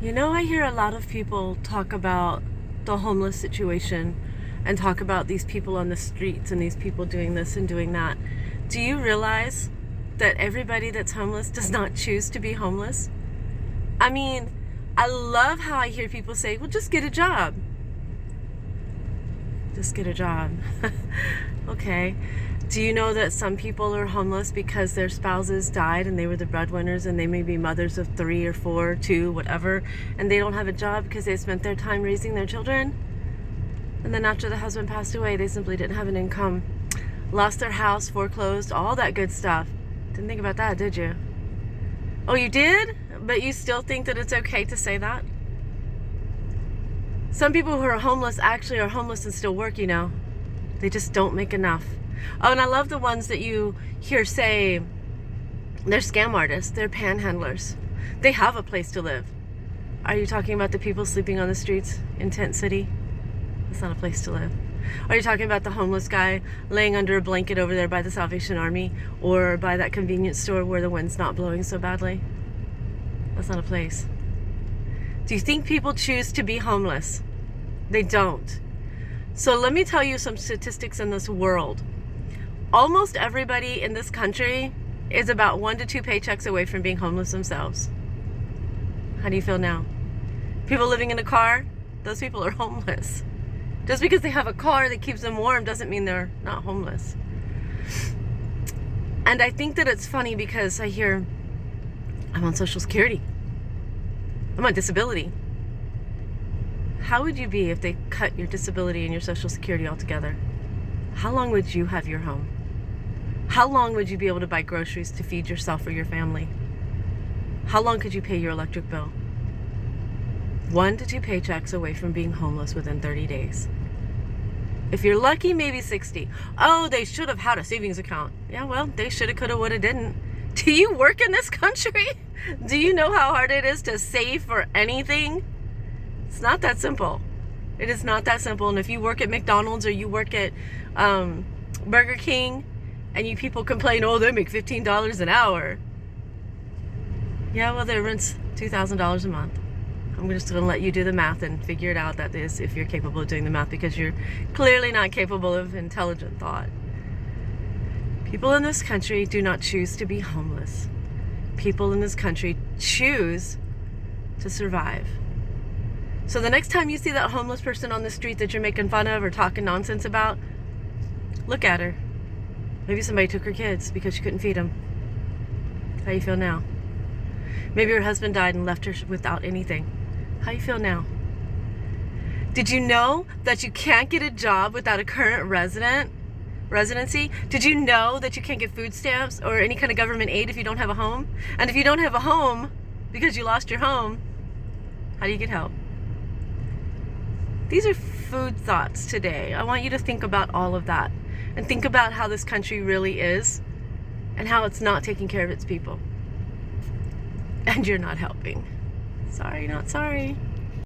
I hear a lot of people talk about the homeless situation and talk about these people on the streets and these people doing this and doing that. Do you realize that everybody that's homeless does not choose to be homeless? I mean, I love how I hear people say, well, just get a job. Just get a job. Okay. Do you know that some people are homeless because their spouses died and they were the breadwinners, and they may be mothers of 3 or 4, 2, whatever, and they don't have a job because they spent their time raising their children? And then after the husband passed away, they simply didn't have an income. Lost their house, foreclosed, all that good stuff. Didn't think about that, did you? Oh, you did? But you still think that it's okay to say that? Some people who are homeless actually are homeless and still work, They just don't make enough. Oh, and I love the ones that you hear say they're scam artists, they're panhandlers. They have a place to live. Are you talking about the people sleeping on the streets in Tent City? It's not a place to live. Are you talking about the homeless guy laying under a blanket over there by the Salvation Army or by that convenience store where the wind's not blowing so badly? That's not a place. Do you think people choose to be homeless? They don't. So let me tell you some statistics in this world. Almost everybody in this country is about 1 to 2 paychecks away from being homeless themselves. How do you feel now? People living in a car, those people are homeless. Just because they have a car that keeps them warm doesn't mean they're not homeless. And I think that it's funny because I hear, I'm on Social Security. I'm on disability. How would you be if they cut your disability and your Social Security altogether? How long would you have your home? How long would you be able to buy groceries to feed yourself or your family? How long could you pay your electric bill? 1 to 2 paychecks away from being homeless within 30 days. If you're lucky, maybe 60. Oh, they should have had a savings account. Yeah, well, they shoulda, coulda, woulda, didn't. Do you work in this country? Do you know how hard it is to save for anything? It's not that simple. It is not that simple. And if you work at McDonald's or you work at Burger King and you people complain, oh, they make $15 an hour. Yeah, well, their rent's $2,000 a month. I'm just going to let you do the math and figure it out, that is, if you're capable of doing the math, because you're clearly not capable of intelligent thought. People in this country do not choose to be homeless. People in this country choose to survive. So the next time you see that homeless person on the street that you're making fun of or talking nonsense about, look at her. Maybe somebody took her kids because she couldn't feed them. How you feel now? Maybe her husband died and left her without anything. How you feel now? Did you know that you can't get a job without a current residency? Did you know that you can't get food stamps or any kind of government aid if you don't have a home? And if you don't have a home because you lost your home, how do you get help? These are food thoughts today. I want you to think about all of that and think about how this country really is and how it's not taking care of its people. And you're not helping. Sorry, not sorry.